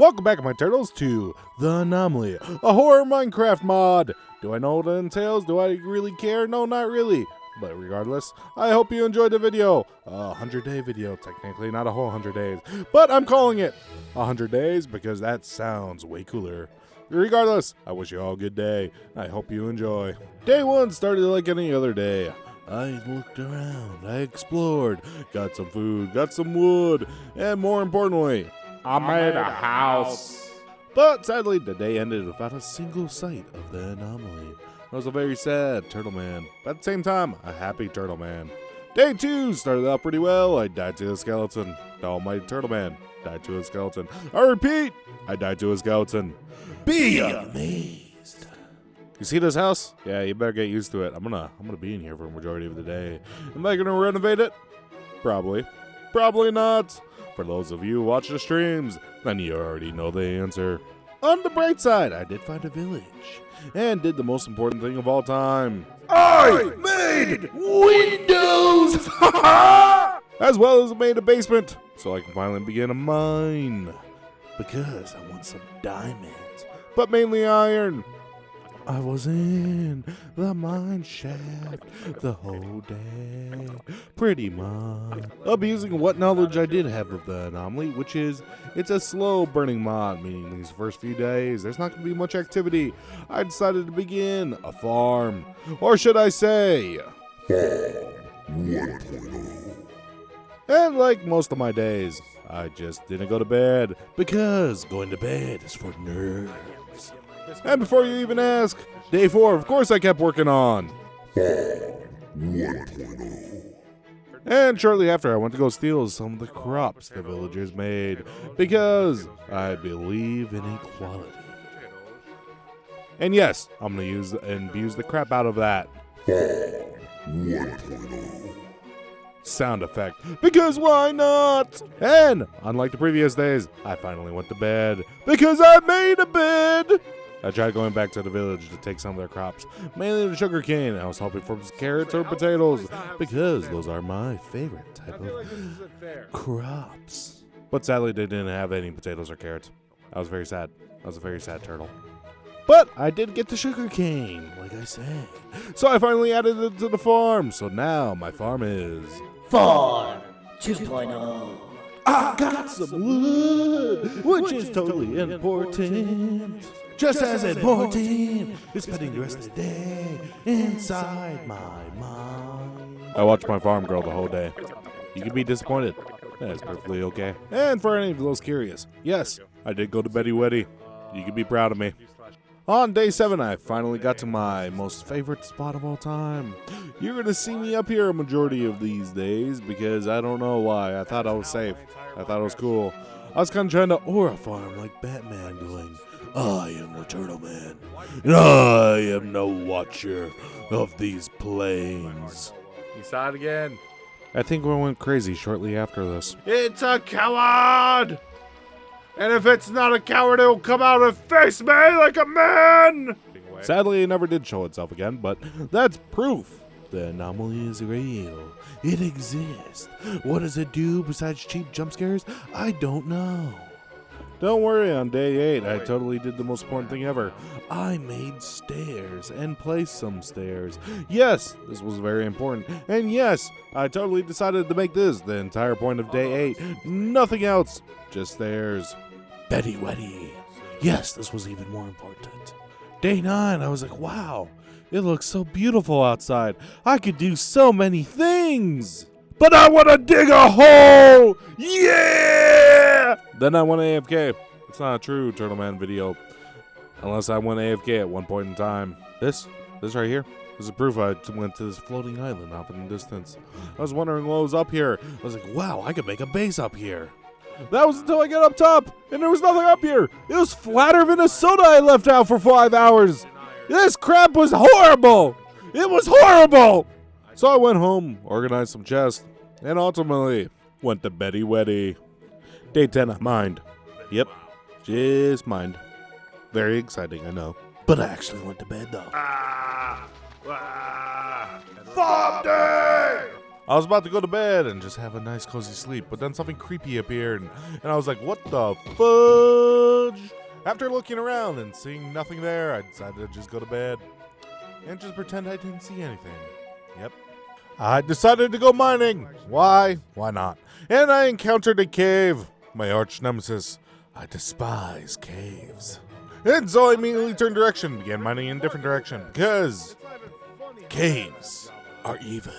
Welcome back, my turtles, to The Anomaly, a horror Minecraft mod. Do I know what it entails? Do I really care? No, not really. But regardless, I hope you enjoyed the video. A 100-day video, technically not a whole 100 days. But I'm calling it 100 days because that sounds way cooler. Regardless, I wish you all a good day. I hope you enjoy. Day one started like any other day. I looked around, I explored, got some food, got some wood, and more importantly, I made a house. But sadly, the day ended without a single sight of the anomaly. I was a very sad turtle man, but at the same time, a happy turtle man. Day two started out pretty well. I died to a skeleton. The almighty turtle man died to a skeleton. I repeat, I died to a skeleton. Be amazed. You see this house? Yeah, you better get used to it. I'm gonna be in here for the majority of the day. Am I gonna renovate it? Probably. Probably not. For those of you who watch the streams, then you already know the answer. On the bright side, I did find a village and did the most important thing of all time. I made windows! As well as made a basement, so I can finally begin a mine. Because I want some diamonds, but mainly iron. I was in the mine shaft the whole day, pretty much. Abusing what knowledge I did have of the anomaly, which is, it's a slow burning mod, meaning these first few days, there's not going to be much activity. I decided to begin a farm, or should I say, Farm 1.0. And like most of my days, I just didn't go to bed, because going to bed is for nerds. And before you even ask, day 4, of course I kept working on Farm 1.0. And shortly after, I went to go steal some of the crops the villagers made, because I believe in equality. And yes, I'm going to use and abuse the crap out of that Farm 1.0 sound effect, because why not? And unlike the previous days, I finally went to bed, because I made a bed! I tried going back to the village to take some of their crops, mainly the sugar cane. I was hoping for carrots or potatoes, because those are my favorite type of crops. But sadly, they didn't have any potatoes or carrots. I was very sad. I was a very sad turtle. But I did get the sugar cane, like I said. So I finally added it to the farm. So now my farm is Farm 2.0. I got some wood, which is totally important. Just as important is spending the rest of the day inside my mind. I watched my farm grow the whole day. You can be disappointed. That is perfectly okay. And for any of those curious, yes, I did go to Betty Weddy. You can be proud of me. On day 7, I finally got to my most favorite spot of all time. You're going to see me up here a majority of these days because I don't know why. I thought I was safe. I thought it was cool. I was kind of trying to aura farm like Batman going, I am the Turtle Man, and I am no watcher of these plains. You saw it again. I think we went crazy shortly after this. It's a coward! And if it's not a coward, it'll come out and face me like a man! Sadly, it never did show itself again, but that's proof. The anomaly is real. It exists. What does it do besides cheap jump scares? I don't know. Don't worry, on day 8, I totally did the most important thing ever. I made stairs and placed some stairs. Yes, this was very important. And yes, I totally decided to make this the entire point of day 8. Nothing else, just stairs. Betty Weddy. Yes, this was even more important. Day 9, I was like, wow, it looks so beautiful outside. I could do so many things. But I want to dig a hole! Yeah! Then I went AFK. It's not a true Turtle Man video. Unless I went AFK at one point in time. This right here, this is proof I went to this floating island off in the distance. I was wondering what was up here. I was like, wow, I could make a base up here. That was until I got up top, and there was nothing up here. It was flatter than a soda I left out for 5 hours. This crap was horrible. It was horrible. So I went home, organized some chests, and ultimately went to Betty Weddy. Day 10, I mined. Yep, just mined. Very exciting, I know. But I actually went to bed, though. Farm day! I was about to go to bed and just have a nice cozy sleep, but then something creepy appeared, and I was like, what the fuck? village. After looking around and seeing nothing there, I decided to just go to bed and just pretend I didn't see anything. Yep. I decided to go mining. Why? Why not? And I encountered a cave. My arch nemesis. I despise caves. And so I immediately turned direction, began mining in a different direction, because caves are evil.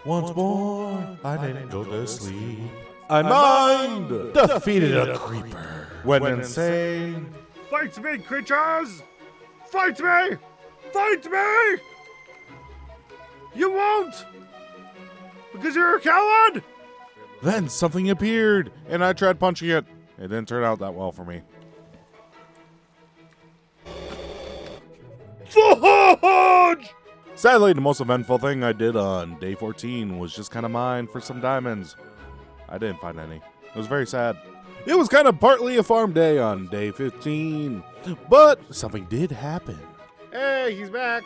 Once more, I didn't go to sleep. I mined, defeated a creeper, went insane. Fight me, creatures! Fight me! Fight me! You won't! Because you're a coward! Then something appeared, and I tried punching it. It didn't turn out that well for me. Fudge! Sadly, the most eventful thing I did on day 14 was just kind of mine for some diamonds. I didn't find any. It was very sad. It was kind of partly a farm day on day 15, but something did happen. Hey, he's back.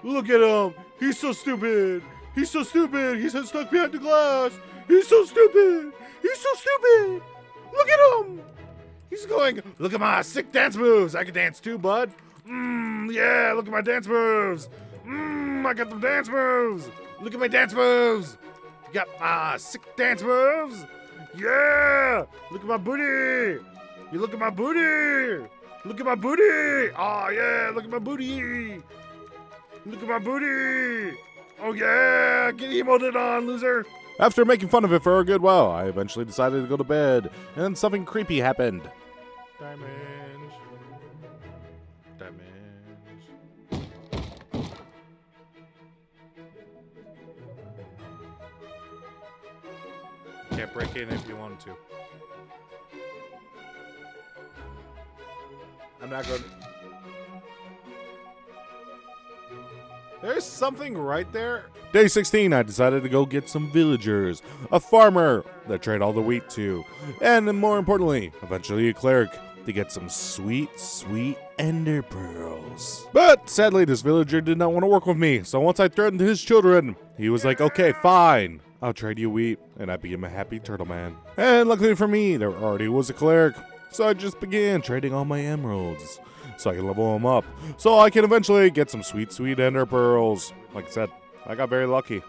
Look at him. He's so stupid. He's so stupid. He's stuck behind the glass. He's so stupid. He's so stupid. Look at him. He's going, look at my sick dance moves. I can dance too, bud. Yeah, look at my dance moves. I got them dance moves. Look at my dance moves. Got my sick dance moves. Yeah. Look at my booty. You look at my booty. Look at my booty. Oh, yeah. Look at my booty. Look at my booty. Oh, yeah. Get emoted on, loser. After making fun of it for a good while, I eventually decided to go to bed, and then something creepy happened. Diamonds. Can't break in if you wanted to. I'm not going to. There's something right there. Day 16, I decided to go get some villagers, a farmer that trade all the wheat to, and more importantly, eventually a cleric to get some sweet, sweet ender pearls. But sadly, this villager did not want to work with me, so once I threatened his children, he was like, okay, fine, I'll trade you wheat, and I became a happy turtle man. And luckily for me, there already was a cleric, so I just began trading all my emeralds, so I can level them up, so I can eventually get some sweet, sweet ender pearls. Like I said, I got very lucky.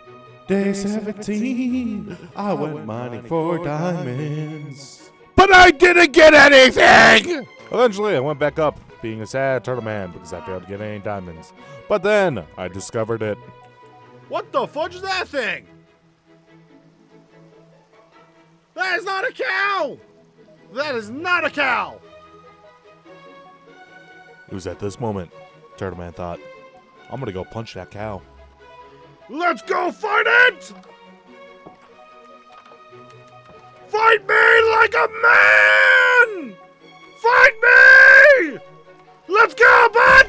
Day 17, I went mining for diamonds. But I didn't get anything! Eventually, I went back up, being a sad turtle man, because I failed to get any diamonds. But then, I discovered it. What the fudge is that thing? That is not a cow! That is not a cow! It was at this moment, Turtle Man thought, I'm gonna go punch that cow. Let's go fight it! Fight me like a man! Fight me! Let's go, bud!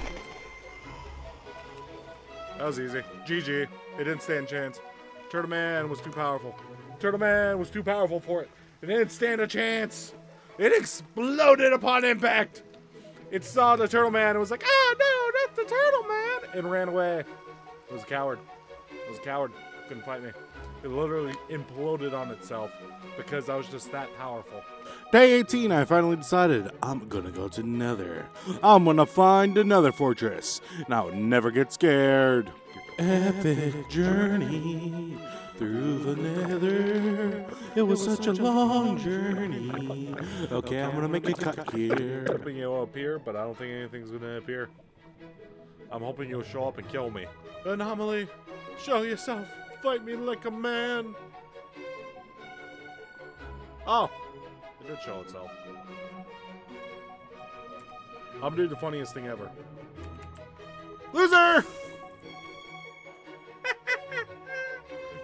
That was easy. GG. It didn't stand a chance. Turtle Man was too powerful. Turtle Man was too powerful for it. It didn't stand a chance. It exploded upon impact. It saw the Turtle Man and was like, oh no, not the Turtle Man! And ran away. It was a coward. It was a coward. Couldn't fight me. It literally imploded on itself because I was just that powerful. Day 18, I finally decided I'm gonna go to Nether. I'm gonna find another fortress, and I would never get scared. Epic journey through the Nether. It was such a long journey. Okay, I'm gonna make a cut here. I'm hoping you'll appear, but I don't think anything's gonna appear. I'm hoping you'll show up and kill me. Anomaly, show yourself. Fight me like a man. Oh, it did show itself. I'm gonna do the funniest thing ever. Loser!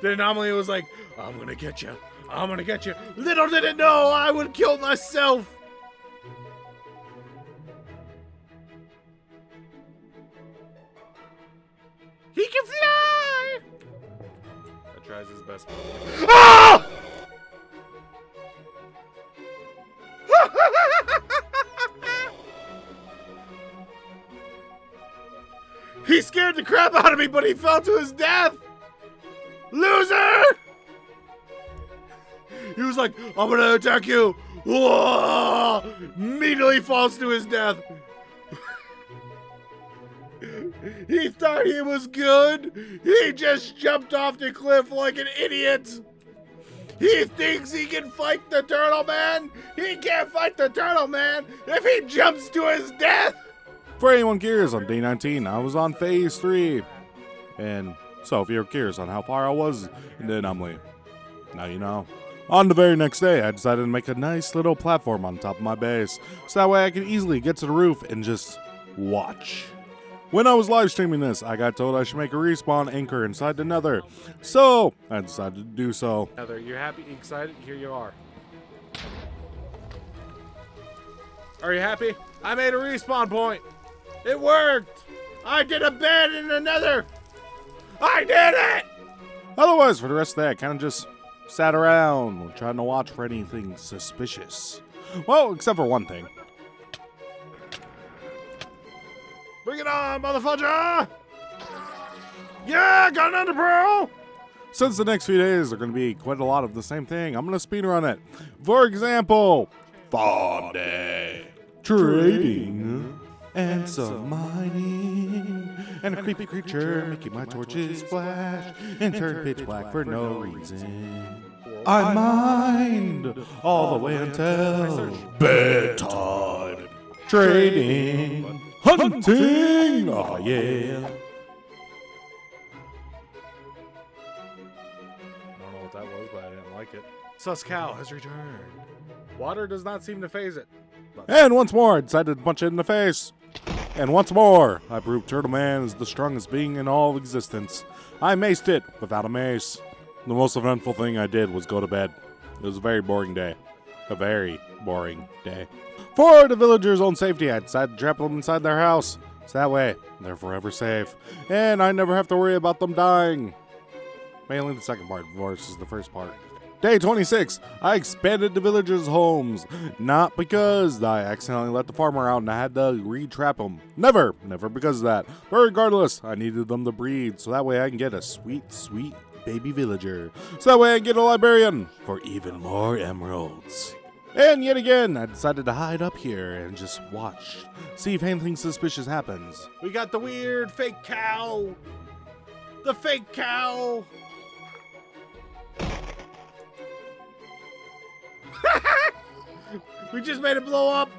The Anomaly was like, I'm gonna get you. I'm gonna get you. Little did it know I would kill myself. He can fly! That tries his best. Ah! He scared the crap out of me, but he fell to his death! Loser! He was like, I'm gonna attack you! Whoa! Oh, immediately falls to his death. He thought he was good. He just jumped off the cliff like an idiot. He thinks he can fight the turtle man. He can't fight the turtle man if he jumps to his death. For anyone curious, on day 19, I was on phase 3. And so if you're curious on how far I was in the anomaly, now you know. On the very next day, I decided to make a nice little platform on top of my base, so that way I could easily get to the roof and just watch. When I was live streaming this, I got told I should make a respawn anchor inside the nether, so I decided to do so. Nether, you're happy, excited? Here you are. Are you happy? I made a respawn point. It worked. I did a bed in the nether. I did it. Otherwise, for the rest of the day, I kind of just sat around trying to watch for anything suspicious. Well, except for one thing. Bring it on, motherfucker! Yeah, got an ender pearl! Since the next few days are going to be quite a lot of the same thing, I'm going to speedrun it. For example, Farm Day, Trading, and some mining, and a creepy creature making my torches flash and turn pitch black for no reason. I mined all the way until bedtime. Trading, hunting, oh yeah. I don't know what that was, but I didn't like it. Sus Cow has returned. Water does not seem to phase it. And once more, I decided to punch it in the face. And once more, I proved Turtle Man is the strongest being in all of existence. I maced it without a mace. The most eventful thing I did was go to bed. It was a very boring day. A very boring day. For the villagers' own safety, I decided to trap them inside their house. So that way, they're forever safe. And I never have to worry about them dying. Mainly the second part versus the first part. Day 26, I expanded the villagers' homes. Not because I accidentally let the farmer out and I had to re-trap him. Never because of that. But regardless, I needed them to breed so that way I can get a sweet, sweet baby villager. So that way I can get a librarian for even more emeralds. And yet again, I decided to hide up here and just watch. See if anything suspicious happens. We got the weird fake cow. The fake cow. We just made it blow up.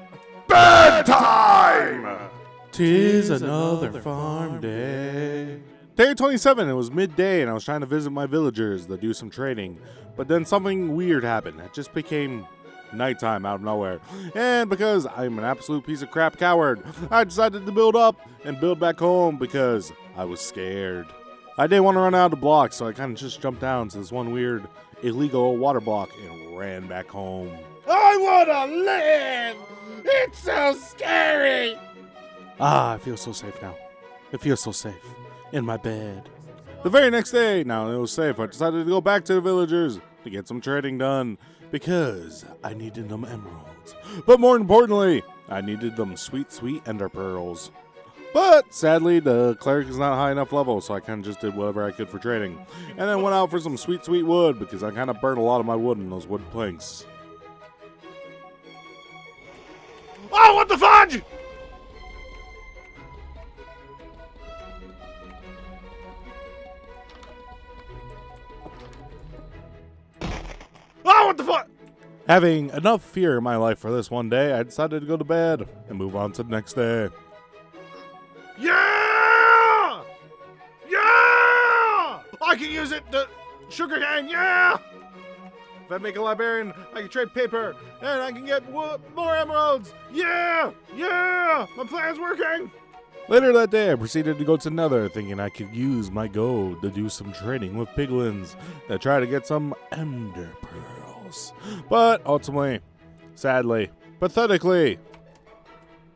Bedtime! 'Tis another farm day. Day 27, it was midday and I was trying to visit my villagers to do some trading. But then something weird happened. It just became nighttime out of nowhere. And because I'm an absolute piece of crap coward, I decided to build up and build back home because I was scared. I didn't want to run out of blocks, so I kind of just jumped down to this one weird illegal water block and ran back home. I wanna live. It's so scary. Ah, I feel so safe now. It feels so safe. In my bed. The very next day, now it was safe, I decided to go back to the villagers to get some trading done because I needed them emeralds. But more importantly, I needed them sweet, sweet ender pearls. But sadly, the cleric is not high enough level, so I kind of just did whatever I could for trading. And then went out for some sweet, sweet wood because I kind of burned a lot of my wood in those wood planks. Oh, what the fudge? Oh, what the fuck? Having enough fear in my life for this one day, I decided to go to bed and move on to the next day. Yeah! Yeah! I can use it to sugar cane, yeah! If I make a librarian, I can trade paper, and I can get more emeralds! Yeah! Yeah! My plan's working! Later that day, I proceeded to go to Nether, thinking I could use my gold to do some trading with piglins to try to get some ender pearls. But ultimately, sadly, pathetically,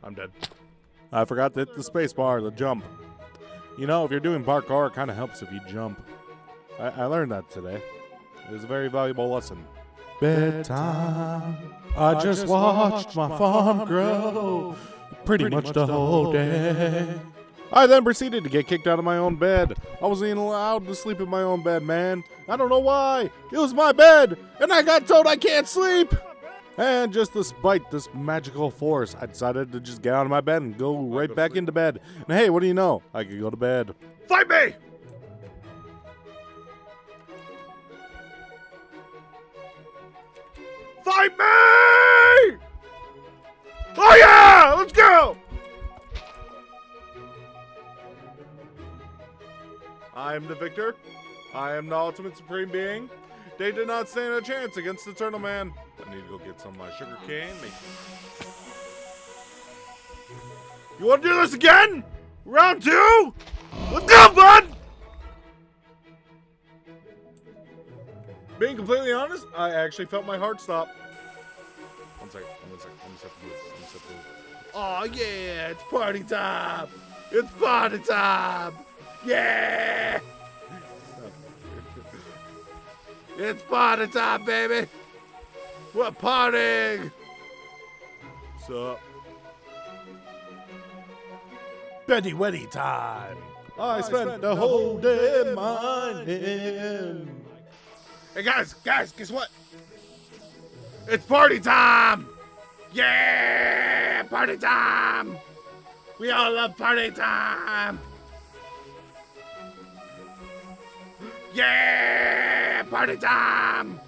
I'm dead. I forgot to hit the space bar to jump. You know, if you're doing parkour, it kind of helps if you jump. I learned that today. It was a very valuable lesson. Bedtime. I just watched my farm grow pretty much the whole day. I then proceeded to get kicked out of my own bed. I wasn't even allowed to sleep in my own bed, man. I don't know why. It was my bed, and I got told I can't sleep. And just despite this magical force, I decided to just get out of my bed and go right back into bed. And hey, what do you know? I could go to bed. Fight me! Fight me! Oh yeah! Let's go! I am the victor. I am the ultimate supreme being. They did not stand a chance against the Turtle Man. I need to go get some of my sugar cane. You want to do this again? Round 2? Let's go, bud! Being completely honest, I actually felt my heart stop. One second. Oh yeah, it's party time! It's party time! Yeah! It's party time, baby! We're partying! What's up? Betty Weddy time. I spent the whole day mining. Hey guys, guess what? It's party time! Yeah! Party time! We all love party time! Yeah! Party time!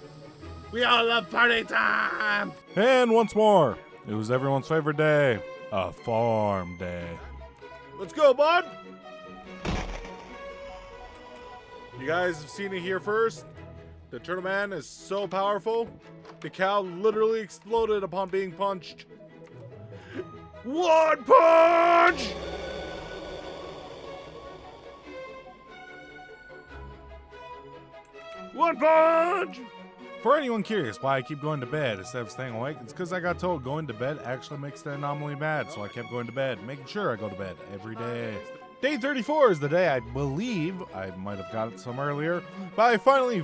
We all love party time! And once more, it was everyone's favorite day, a farm day. Let's go, bud! You guys have seen it here first. The Turtle Man is so powerful, the cow literally exploded upon being punched. One punch! One punch! For anyone curious why I keep going to bed instead of staying awake, it's because I got told going to bed actually makes the anomaly mad, so I kept going to bed, making sure I go to bed every day. Day 34 is the day I believe I might have got it some earlier, but I finally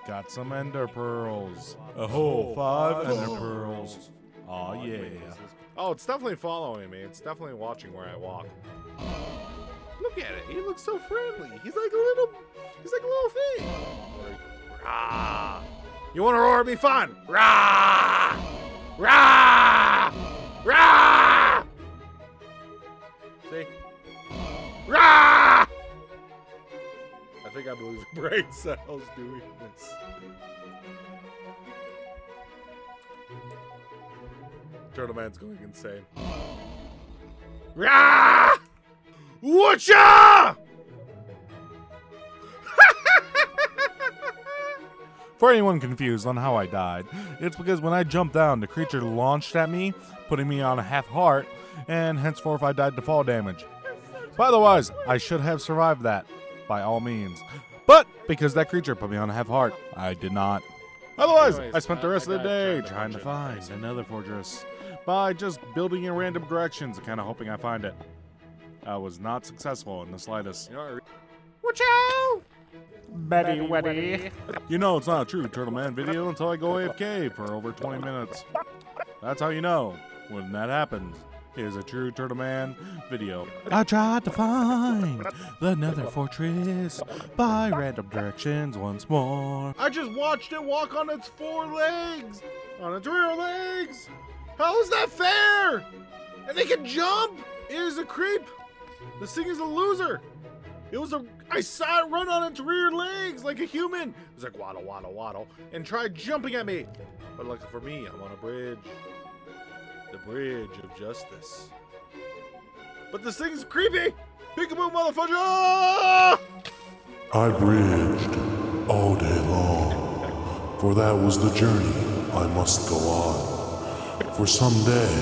got some ender pearls. A whole 5 ender pearls. Aw, yeah. Oh, it's definitely following me. It's definitely watching where I walk. Look at it. He looks so friendly. He's like a little thing. Rah! You want to roar at me? Fun. Rah! Rah! Rah! See? Rah! I think I'm losing brain cells doing this. Turtle Man's going insane. Rah! Whatcha? For anyone confused on how I died, it's because when I jumped down, the creature launched at me, putting me on a half heart, and henceforth I died to fall damage. But otherwise, I should have survived that, by all means. But because that creature put me on a half heart, I did not. Otherwise, I spent the rest of the day trying to find another fortress by just building in random directions and kind of hoping I find it. I was not successful in the slightest. Watch out! Betty Weddy. You know it's not a true Turtle Man video until I go AFK for over 20 minutes. That's how you know when that happens. Is a true Turtle Man video. I tried to find the nether fortress by random directions once more. I just watched it walk on its 4 legs! On its rear legs! How is that fair? And they can jump! It is a creep! This thing is a loser! I saw it run on its rear legs like a human! It was like waddle, waddle, waddle, and tried jumping at me! But luckily for me, I'm on a bridge. The bridge of justice. But this thing's creepy! Peekaboo, motherfucker! I bridged all day long, for that was the journey I must go on. For someday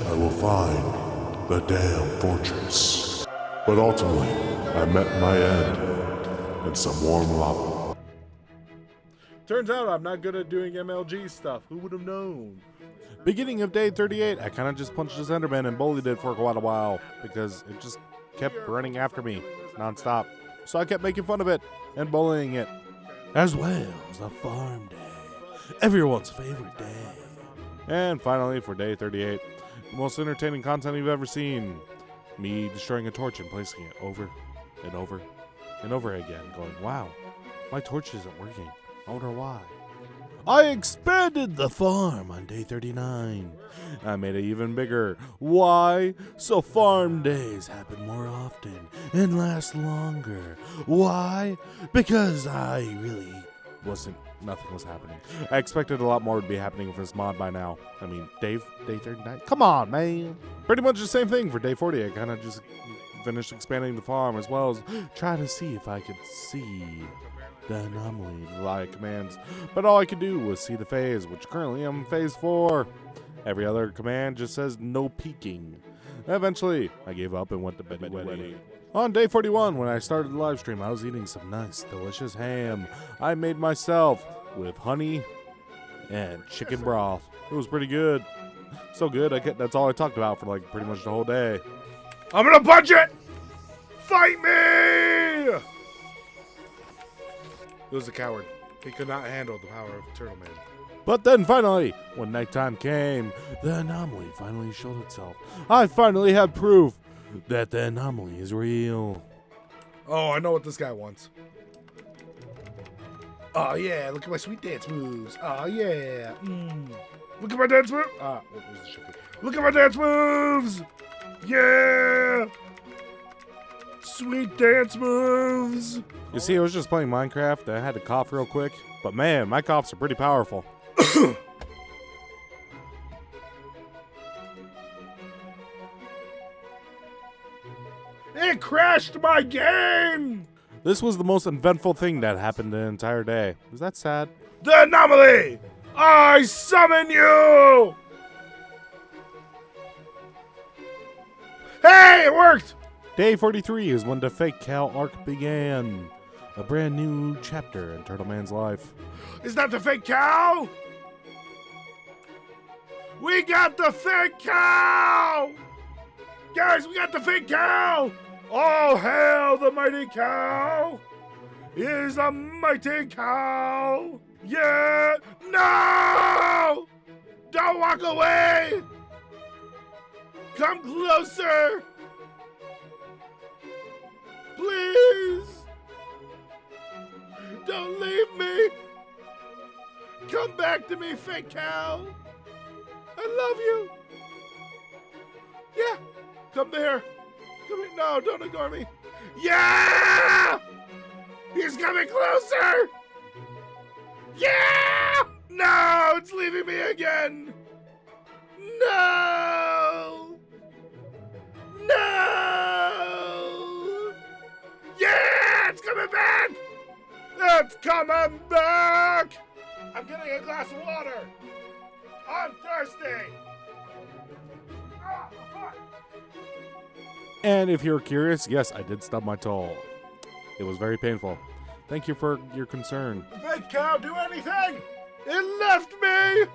I will find the damn fortress. But ultimately, I met my end in some warm lava. Turns out I'm not good at doing MLG stuff. Who would have known? Beginning of day 38, I kind of just punched this Enderman and bullied it for quite a while because it just kept running after me nonstop. So I kept making fun of it and bullying it. As well as a farm day. Everyone's favorite day. And finally, for day 38, the most entertaining content you've ever seen. Me destroying a torch and placing it over and over and over again, going, wow, my torch isn't working. I wonder why. I expanded the farm on day 39. I made it even bigger. Why? So farm days happen more often and last longer. Why? Because I really nothing was happening. I expected a lot more would be happening with this mod by now. I mean, day 39? Come on, man. Pretty much the same thing for day 40. I kind of just finished expanding the farm as well as trying to see if I could see the anomaly via commands. But all I could do was see the phase, which currently I'm phase 4. Every other command just says no peeking. Eventually, I gave up and went to bed. On day 41, when I started the live stream, I was eating some nice, delicious ham I made myself with honey and chicken broth. It was pretty good. So good, that's all I talked about for like pretty much the whole day. I'm gonna punch it! Fight me! He was a coward. He could not handle the power of Turtle Man. But then finally, when nighttime came, the anomaly finally showed itself. I finally had proof that the anomaly is real. Oh, I know what this guy wants. Oh yeah, look at my sweet dance moves. Oh yeah. Look at my dance moves. Where's the ship? Look at my dance moves. Yeah. Sweet dance moves. You see, I was just playing Minecraft. I had to cough real quick. But man, my coughs are pretty powerful. It crashed my game. This was the most eventful thing that happened the entire day. Is that sad? The anomaly. I summon you. Hey, it worked. Day 43 is when the fake cow arc began. A brand new chapter in Turtle Man's life. Is that the fake cow? We got the fake cow! Guys, we got the fake cow! Oh, hail the mighty cow! Is a mighty cow! Yeah! No! Don't walk away! Come closer! Please! Don't leave me! Come back to me, fake cow! I love you! Yeah! Come there! Come here! No, don't ignore me! Yeah! He's coming closer! Yeah! No! It's leaving me again! No! No! Yeah! It's coming back! It's coming back! I'm getting a glass of water! I'm thirsty! Ah, fuck! And if you're curious, yes, I did stub my toe. It was very painful. Thank you for your concern. Fake cow, do anything! It left me!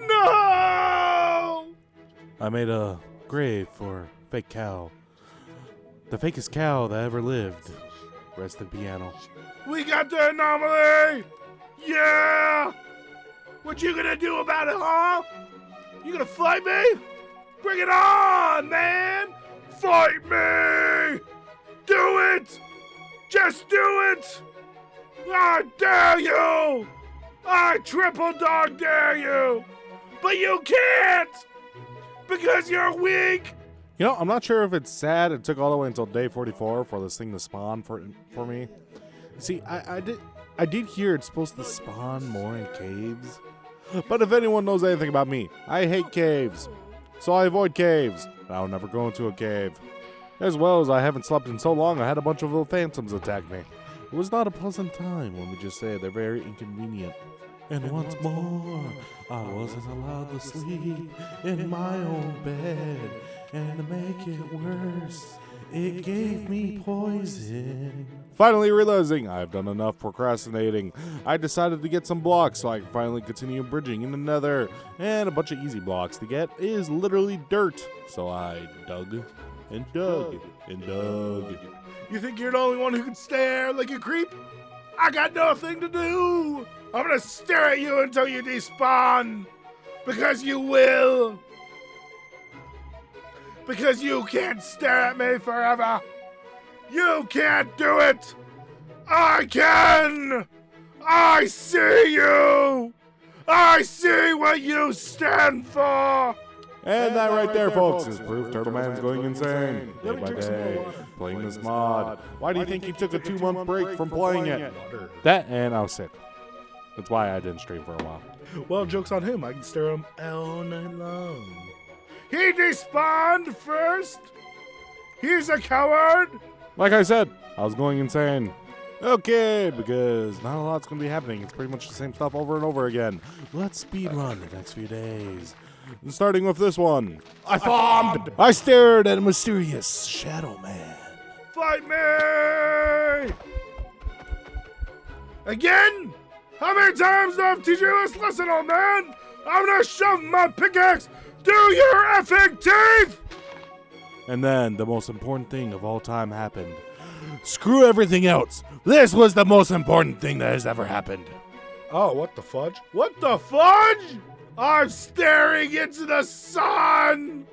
No! I made a grave for fake cow. The fakest cow that ever lived. Rest in piano. We got the anomaly! Yeah! What you gonna do about it, huh? You gonna fight me? Bring it on, man! Fight me! Do it! Just do it! I dare you! I triple dog dare you! But you can't! Because you're weak! You know, I'm not sure if it's sad it took all the way until day 44 for this thing to spawn for me. See, I did hear it's supposed to spawn more in caves. But if anyone knows anything about me, I hate caves. So I avoid caves. I'll never go into a cave. As well as I haven't slept in so long, I had a bunch of little phantoms attack me. It was not a pleasant time, let me just say. They're very inconvenient. And once more, I wasn't allowed to sleep in my own bed. And to make it worse, it gave me poison. Finally realizing I've done enough procrastinating, I decided to get some blocks so I can finally continue bridging in the nether. And a bunch of easy blocks to get is literally dirt. So I dug and dug and dug. You think you're the only one who can stare like a creep? I got nothing to do! I'm gonna stare at you until you despawn! Because you will! Because you can't stare at me forever! You can't do it! I can! I see you! I see what you stand for! And that right there, folks, is proof Turtle Man's going insane. Day by day, playing this mod. Why do you think he took a 2-month break from playing it? That and I was sick. That's why I didn't stream for a while. Well, joke's on him. I can stare him all night long. He despawned first? He's a coward? Like I said, I was going insane. Okay, because not a lot's going to be happening. It's pretty much the same stuff over and over again. Let's speedrun the next few days. Starting with this one. I bombed! I stared at a mysterious shadow man. Fight me! Again? How many times do I have to teach you this lesson, old man? I'm gonna shove my pickaxe through your effing teeth! And then the most important thing of all time happened. Screw everything else. This was the most important thing that has ever happened. Oh, what the fudge? What the fudge? I'm staring into the sun,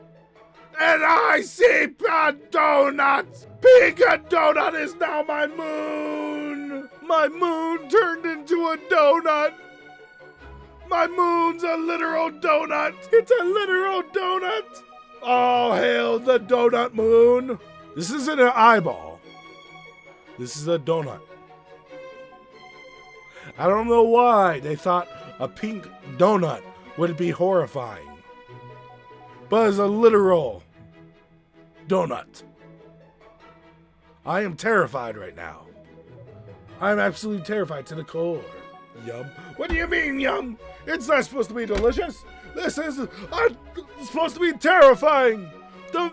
and I see a donut. Being a donut is now my moon. My moon turned into a donut. My moon's a literal donut. It's a literal donut. Oh, hail the donut moon. This isn't an eyeball. This is a donut. I don't know why they thought a pink donut would be horrifying. But it's a literal donut. I am terrified right now. I'm absolutely terrified to the core. Yum. What do you mean, yum? It's not supposed to be delicious. This is supposed to be terrifying.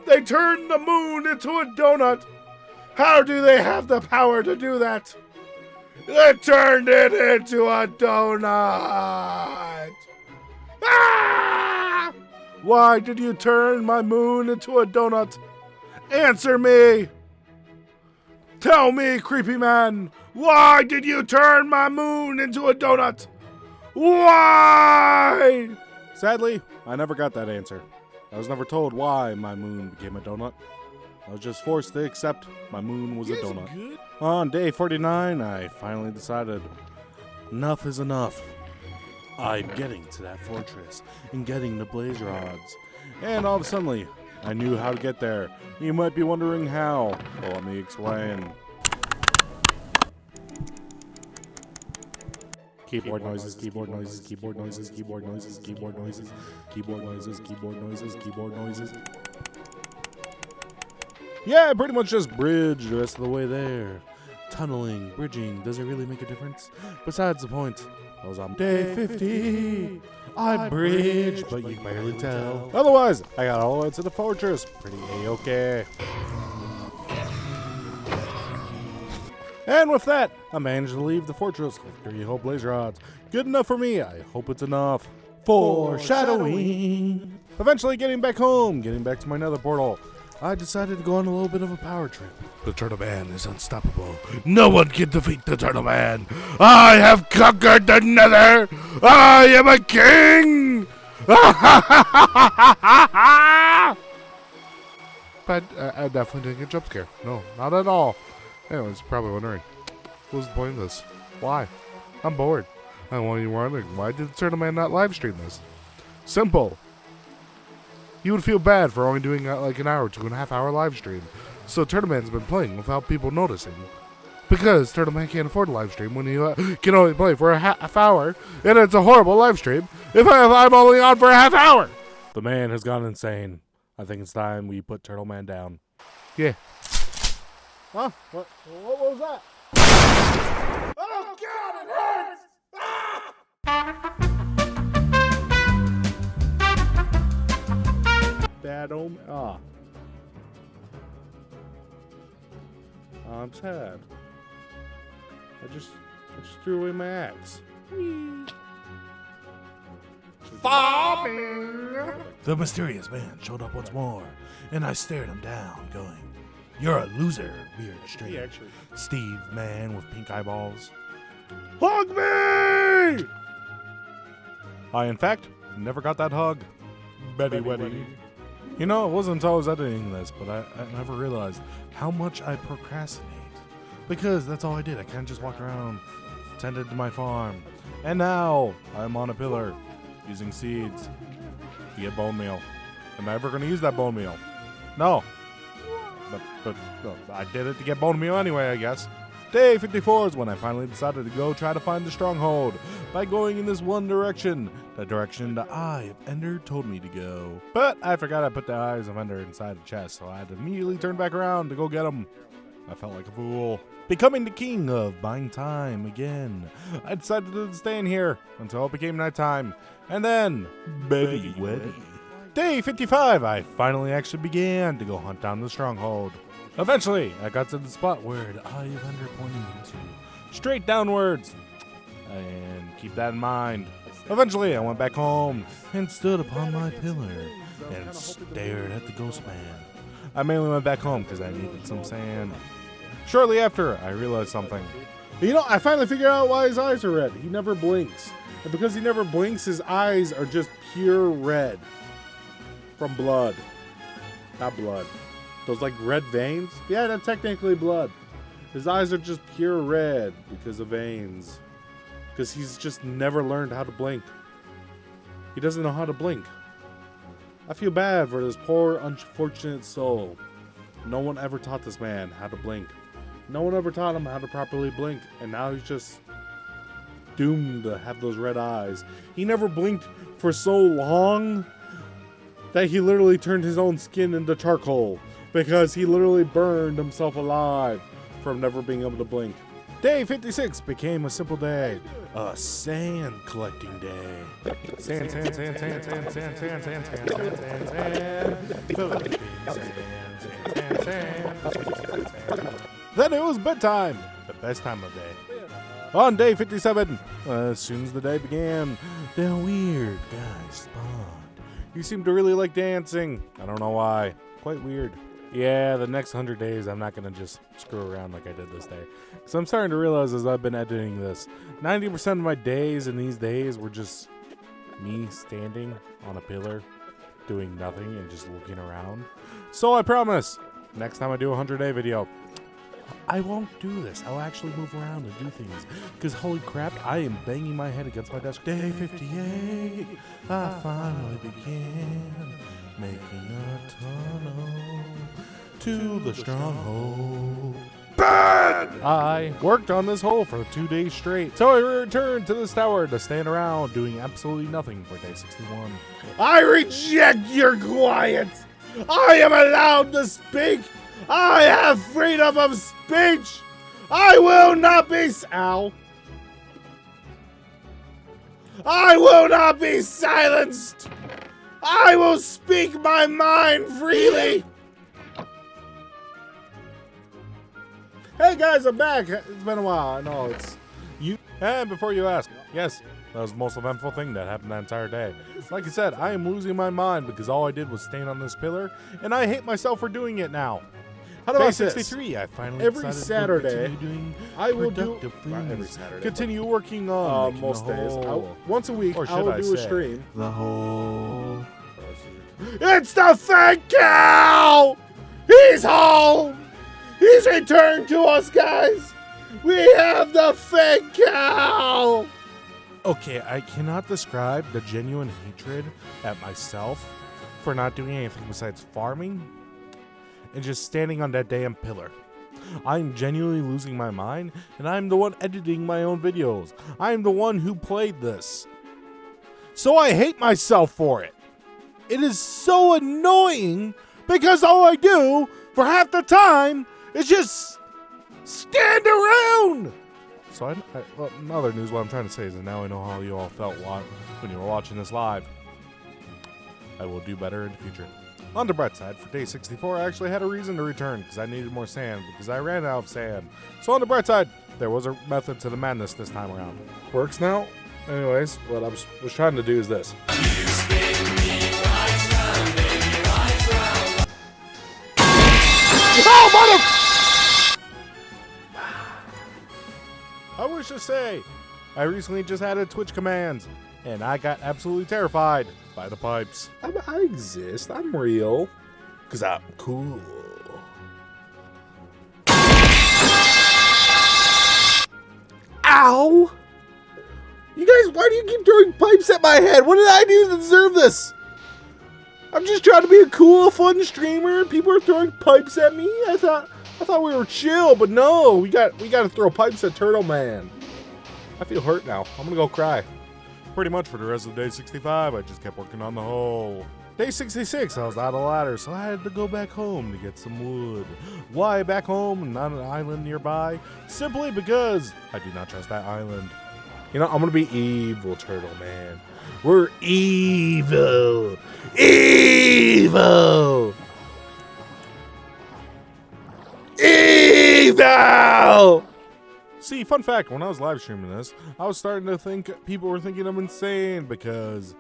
They turned the moon into a donut. How do they have the power to do that? They turned it into a donut. Ah! Why did you turn my moon into a donut? Answer me. Tell me, creepy man. Why did you turn my moon into a donut? Why? Sadly, I never got that answer. I was never told why my moon became a donut. I was just forced to accept my moon was a donut. Good. On day 49, I finally decided enough is enough. I'm getting to that fortress and getting the blaze rods. And all of a sudden, I knew how to get there. You might be wondering how. Well, let me explain. Keyboard noises, keyboard noises, keyboard noises, keyboard noises, keyboard noises, keyboard noises, keyboard noises, keyboard noises. Yeah, I pretty much just bridged the rest of the way there. Tunneling, bridging, does it really make a difference? Besides the point, I was on day 50. I bridged, but you can barely tell. Otherwise, I got all the way to the fortress. Pretty A-okay. And with that, I managed to leave the fortress with 3 whole blaze rods. Good enough for me. I hope it's enough. Foreshadowing. Eventually getting back home, getting back to my nether portal, I decided to go on a little bit of a power trip. The Turtle Man is unstoppable. No one can defeat the Turtle Man. I have conquered the Nether. I am a king. But I definitely didn't get jump scare. No, not at all. Anyone's probably wondering, what was the point of this? Why? I'm bored. I want you wondering, why did the Turtle Man not live stream this? Simple. You would feel bad for only doing like an hour, 2.5 hour live stream. So Turtle Man's been playing without people noticing. Because Turtle Man can't afford a live stream when he can only play for a half hour, and it's a horrible live stream if I'm only on for a half hour. The man has gone insane. I think it's time we put Turtle Man down. Yeah. Huh? What was that? Oh God, it hurts! Bad omen. Ah. I'm sad. I just threw away my axe. The mysterious man showed up once more, and I stared him down, going, "You're a loser, weird stream. Steve man with pink eyeballs. Hug me!" I, in fact, never got that hug. Betty Weddy. You know, it wasn't until I was editing this, but I never realized how much I procrastinate. Because that's all I did. I kind of just walked around tended to my farm. And now I'm on a pillar using seeds to get bone meal. Am I ever going to use that bone meal? No. But I did it to get bone meal anyway, I guess. Day 54 is when I finally decided to go try to find the stronghold by going in this one direction, the direction the Eye of Ender told me to go. But I forgot I put the Eyes of Ender inside the chest, so I had to immediately turn back around to go get them. I felt like a fool. Becoming the king of buying time again. I decided to stay in here until it became nighttime. And then, Betty Weddy. Day 55, I finally actually began to go hunt down the stronghold. Eventually, I got to the spot where the Eye of Ender pointed me to. Straight downwards. And keep that in mind. Eventually, I went back home and stood upon my pillar and stared at the ghost man. I mainly went back home because I needed some sand. Shortly after, I realized something. You know, I finally figured out why his eyes are red. He never blinks. And because he never blinks, his eyes are just pure red. From blood. Not blood. Those like red veins? Yeah, that's technically blood. His eyes are just pure red because of veins. Because he's just never learned how to blink. He doesn't know how to blink. I feel bad for this poor, unfortunate soul. No one ever taught this man how to blink. No one ever taught him how to properly blink. And now he's just doomed to have those red eyes. He never blinked for so long that he literally turned his own skin into charcoal. Because he literally burned himself alive from never being able to blink. Day 56 became a simple day. A sand collecting day. Sand. Then it was bedtime. The best time of day. On day 57, as soon as the day began, the weird guy spawned. He seemed to really like dancing. I don't know why. Quite weird. Yeah, the next 100 days, I'm not going to just screw around like I did this day. Because I'm starting to realize as I've been editing this, 90% of my days in these days were just me standing on a pillar, doing nothing and just looking around. So I promise, next time I do a 100-day video, I won't do this. I'll actually move around and do things. Because holy crap, I am banging my head against my desk. Day 58, I finally began making a tunnel to the stronghold. Bad! I worked on this hole for 2 days straight. So I returned to this tower to stand around doing absolutely nothing for day 61. I reject your quiet! I am allowed to speak! I have freedom of speech! I will not be ow! I will not be silenced! I will speak my mind freely! Hey guys, I'm back. It's been a while. I know it's you. And before you ask, yes, that was the most eventful thing that happened that entire day. Like I said, I am losing my mind because all I did was stand on this pillar, and I hate myself for doing it now. How about day 63? I finally every Saturday, doing I will do every Saturday. Continue working on most days. Once a week, or I will do a say, stream. The whole. It's the fake cow! He's home! He's returned to us, guys! We have the fake cow! Okay, I cannot describe the genuine hatred at myself for not doing anything besides farming and just standing on that damn pillar. I'm genuinely losing my mind, and I'm the one editing my own videos. I'm the one who played this. So I hate myself for it. It is so annoying because all I do for half the time is just stand around. So well, in other news, what I'm trying to say is that now I know how you all felt when you were watching this live. I will do better in the future. On the bright side, for day 64, I actually had a reason to return because I needed more sand because I ran out of sand. So on the bright side, there was a method to the madness this time around. Works now? Anyways, what I was trying to do is this. Oh, mother! I wish to say, I recently just added Twitch commands, and I got absolutely terrified by the pipes. I exist. I'm real. Because I'm cool. Ow! You guys, why do you keep throwing pipes at my head? What did I do to deserve this? I'm just trying to be a cool, fun streamer. People are throwing pipes at me. I thought we were chill, but no, we got to throw pipes at Turtle Man. I feel hurt now. I'm gonna go cry. Pretty much for the rest of day 65, I just kept working on the hole. Day 66, I was out of ladder, so I had to go back home to get some wood. Why back home and not an island nearby? Simply because I do not trust that island. You know, I'm gonna be evil, Turtle Man. We're evil. Evil. Evil! See, fun fact, when I was live streaming this, I was starting to think people were thinking I'm insane because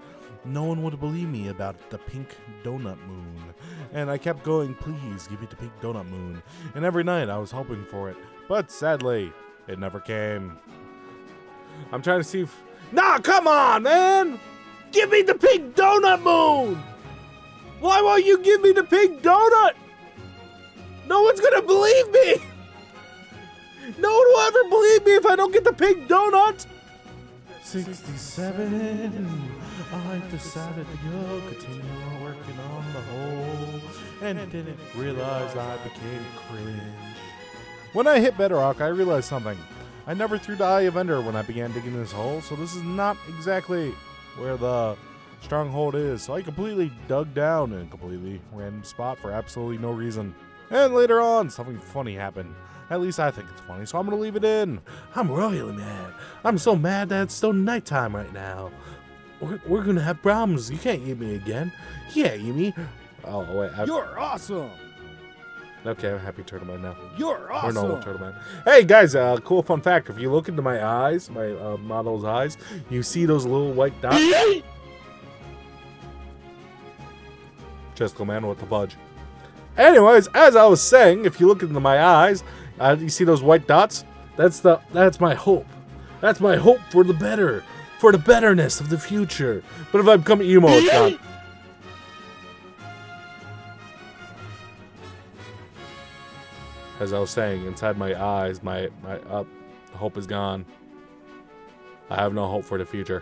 no one would believe me about the pink donut moon. And I kept going, please give me the pink donut moon. And every night I was hoping for it. But sadly, it never came. I'm trying to see if... Nah, come on, man! Give me the pink donut moon! Why won't you give me the pink donut? No one's gonna believe me! No one will ever believe me if I don't get the pink donut! 67, I decided to go continue working on the hole and didn't realize I became cringe. When I hit Bedrock, I realized something. I never threw the Eye of Ender when I began digging this hole, so this is not exactly where the stronghold is. So I completely dug down in a completely random spot for absolutely no reason. And later on, something funny happened. At least I think it's funny, so I'm gonna leave it in. I'm royally mad. I'm so mad that it's still nighttime right now. We're gonna have problems. You can't eat me again. Yeah, eat me. Oh, wait. You're awesome. Okay, I'm happy Turtle Man now. You're awesome. Or normal Turtle Man. Hey, guys, cool fun fact. If you look into my eyes, my model's eyes, you see those little white dots? Just man with the fudge. Anyways, as I was saying, if you look into my eyes, you see those white dots? That's my hope. That's my hope for the better, for the betterness of the future. But if I become emo, it's not. As I was saying, inside my eyes, my hope is gone. I have no hope for the future.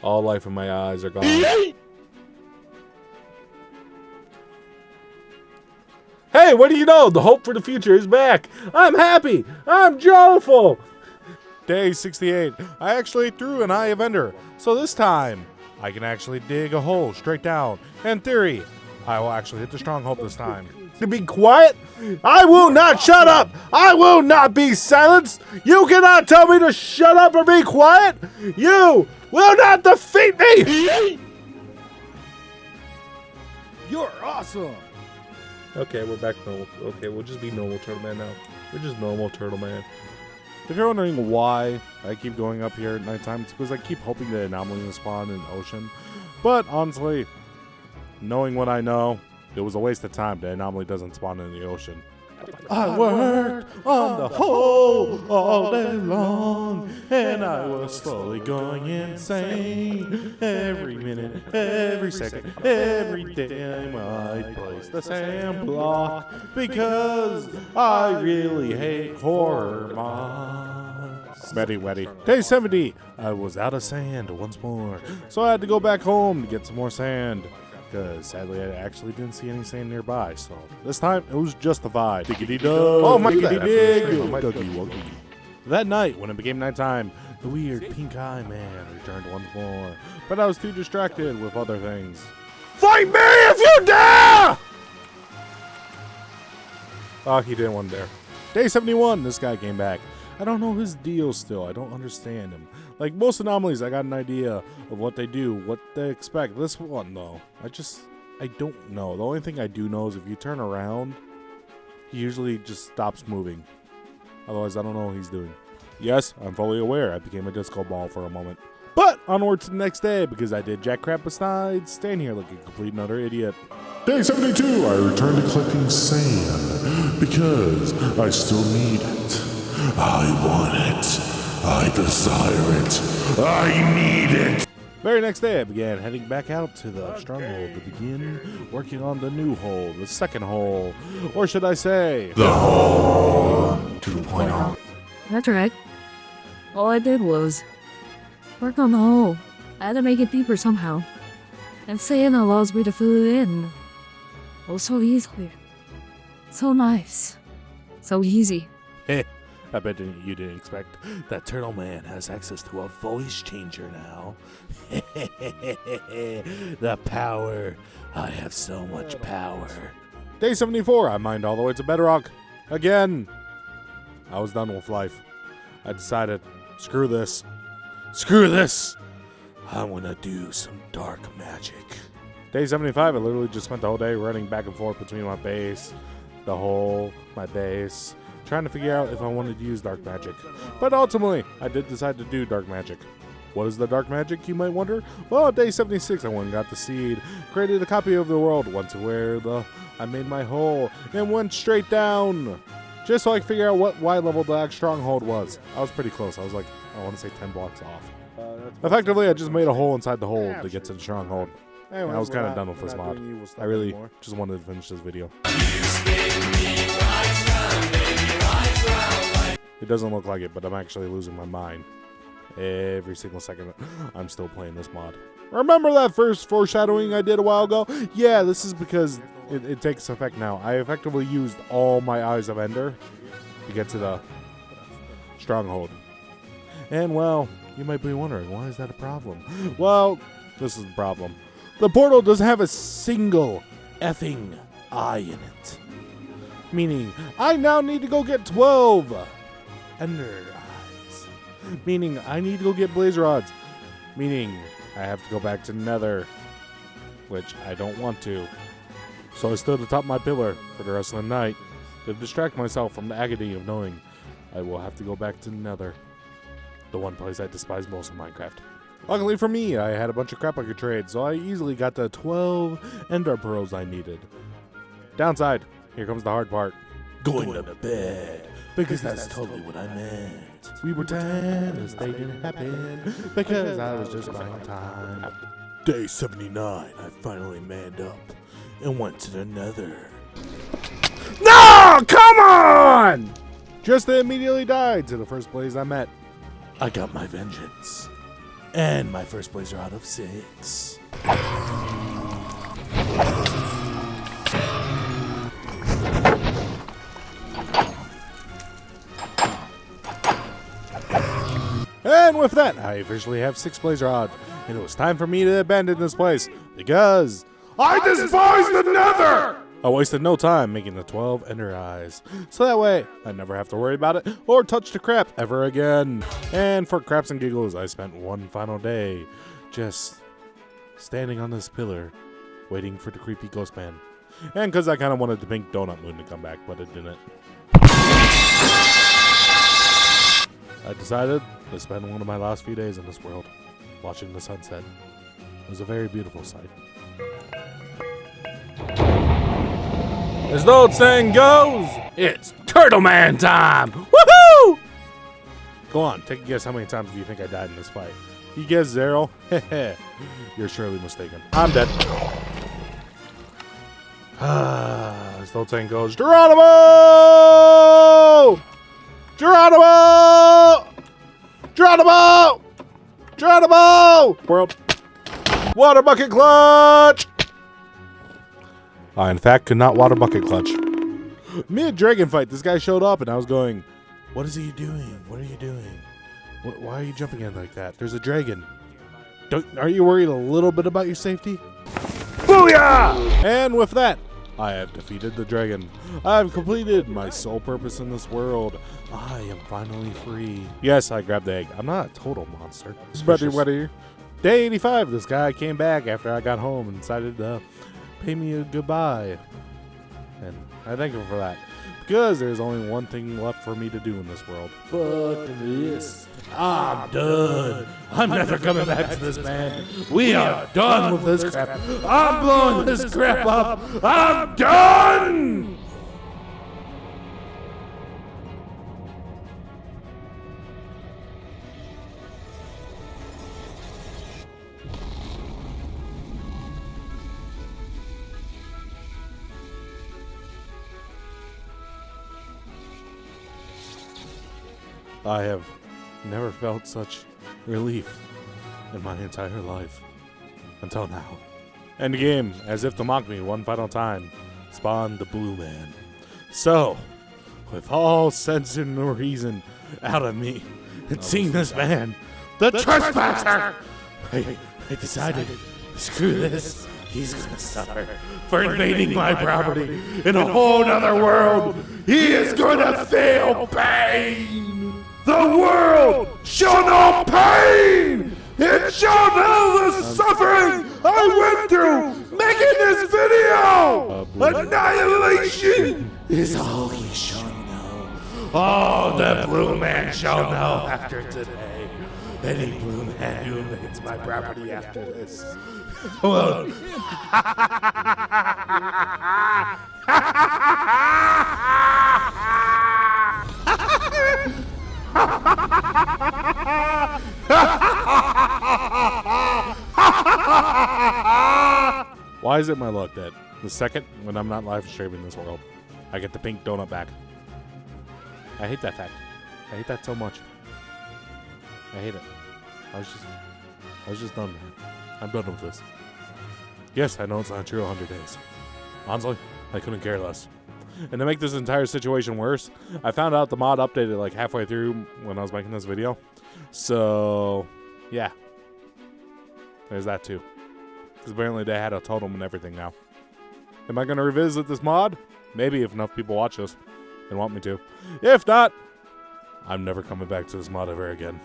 All life in my eyes are gone. Hey, what do you know? The hope for the future is back. I'm happy. I'm joyful. Day 68. I actually threw an Eye of Ender. So this time, I can actually dig a hole straight down. In theory, I will actually hit the stronghold this time. To be quiet? I will not shut up. I will not be silenced. You cannot tell me to shut up or be quiet. You will not defeat me. You're awesome. Okay, we're back to normal. Okay, we'll just be normal Turtle Man now. We're just normal Turtle Man. If you're wondering why I keep going up here at nighttime, it's because I keep hoping the anomaly will spawn in the ocean. But honestly, knowing what I know, it was a waste of time. The anomaly doesn't spawn in the ocean. I worked on the hole all day long, and I was slowly going insane. Every minute, every second, every time I place the sand block, because I really hate horror mods. Smetty Weddy. Day 70. I was out of sand once more, so I had to go back home to get some more sand. Because sadly, I actually didn't see any sand nearby, so this time it was justified. Diggity dug. Oh my diggity dig. Dougie wuggy. That night, when it became nighttime, the weird pink eye man returned once more, but I was too distracted with other things. Fight me if you dare! Oh, he didn't want to dare. Day 71, this guy came back. I don't know his deal still. I don't understand him. Like most anomalies, I got an idea of what they do, what they expect. This one, though, I don't know. The only thing I do know is if you turn around, he usually just stops moving. Otherwise, I don't know what he's doing. Yes, I'm fully aware I became a disco ball for a moment. But onward to the next day, because I did jack crap besides stand here like a complete and utter idiot. Day 72, I returned to collecting sand because I still need it. I want it. I desire it. I need it. Very next day, I began heading back out to the stronghold to begin working on the new hole, the second hole, or should I say, The hole 2.0. That's right. All I did was work on the hole. I had to make it deeper somehow. And saying allows me to fill it in. Oh, so easily. So nice. So easy. I bet you didn't expect that Turtle Man has access to a voice changer now. The power. I have so much power. Day 74, I mined all the way to Bedrock. Again. I was done with life. I decided, screw this. Screw this. I want to do some dark magic. Day 75, I literally just spent the whole day running back and forth between my base, the hole, my base, trying to figure out if I wanted to use dark magic. But ultimately, I did decide to do dark magic. What is the dark magic, you might wonder? Well, at day 76, I went and got the seed, created a copy of the world, went to where I made my hole, and went straight down, just so I could figure out what Y level the stronghold was. I was pretty close. I was like, I want to say 10 blocks off. Effectively, I just made a hole inside the hole to get to the stronghold. And I was kind of done with this mod. I really just wanted to finish this video. It doesn't look like it, but I'm actually losing my mind. Every single second I'm still playing this mod. Remember that first foreshadowing I did a while ago? Yeah, this is because it takes effect now. I effectively used all my Eyes of Ender to get to the stronghold. And well, you might be wondering, why is that a problem? Well, this is the problem. The portal doesn't have a single effing eye in it. Meaning, I now need to go get 12 Ender eyes. Meaning, I need to go get blaze rods. Meaning, I have to go back to Nether. Which I don't want to. So I stood atop my pillar for the rest of the night to distract myself from the agony of knowing I will have to go back to Nether. The one place I despise most in Minecraft. Luckily for me, I had a bunch of crap I could trade, so I easily got the 12 Ender Pearls I needed. Downside, here comes the hard part. Going to bed, because that's totally what I meant. We were 10 as they didn't happen, because I was just buying time. Day 79, I finally manned up and went to the Nether. No! Come on! Just immediately died to the first blaze I met. I got my vengeance. And my first blazer out of 6. And with that, I officially have 6 blaze rods. And it was time for me to abandon this place. Because I despise the Nether! I wasted no time making the 12 Ender Eyes, so that way I never have to worry about it or touch the crap ever again. And for craps and giggles, I spent one final day just standing on this pillar, waiting for the creepy ghost man. And because I kind of wanted the pink donut moon to come back, but it didn't. I decided to spend one of my last few days in this world, watching the sunset. It was a very beautiful sight. As the old saying goes, it's Turtle Man time! Woohoo! Go on, take a guess how many times do you think I died in this fight? You guess 0? Heh, you're surely mistaken. I'm dead. As the old saying goes, Geronimo! Geronimo! Geronimo! Geronimo! World. Water bucket clutch! I, in fact, could not water bucket clutch. Mid-dragon fight, this guy showed up, and I was going, what is he doing? What are you doing? Why are you jumping in like that? There's a dragon. Are you worried a little bit about your safety? Booyah! And with that, I have defeated the dragon. I have completed my sole purpose in this world. I am finally free. Yes, I grabbed the egg. I'm not a total monster. Buddy. Day 85, this guy came back after I got home and decided to pay me a goodbye. And I thank him for that. Because there's only one thing left for me to do in this world. Fuck this. I'm done. I'm never coming back to this, man. We are done with this crap. I'm blowing this crap up. I'm done! I have Never felt such relief in my entire life. Until now. End game, as if to mock me one final time, spawned the Blue Man. So, with all sense and reason out of me, and seeing this man, the trespasser, I decided, screw this, he's gonna suffer for invading my property in a whole nother world. He is gonna feel pain. The world shall know pain. It shall know the suffering I went through making this video. Annihilation is all he shall know. All the Blue Man shall know after today. Any Blue Man who invades my property after this. Well, why is it my luck that the second when I'm not live streaming this world, I get the pink donut back? I hate that fact. I hate that so much. I hate it. I was just done, man. I'm done with this. Yes, I know it's not true 100 days. Honestly, I couldn't care less. And to make this entire situation worse, I found out the mod updated like halfway through when I was making this video. So, yeah. There's that too. Because apparently they had a totem and everything now. Am I going to revisit this mod? Maybe if enough people watch this and want me to. If not, I'm never coming back to this mod ever again.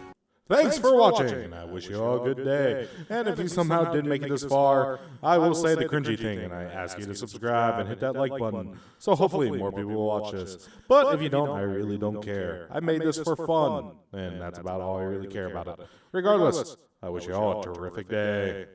Thanks for watching, and I wish you all a good day. And if you somehow did make it this far, I will say the cringy thing, and I ask you to subscribe and hit that like button, so hopefully more people will watch this. But if you don't, I really don't care. I made this for fun, and that's about all I really care about it. Regardless, I wish you all a terrific day.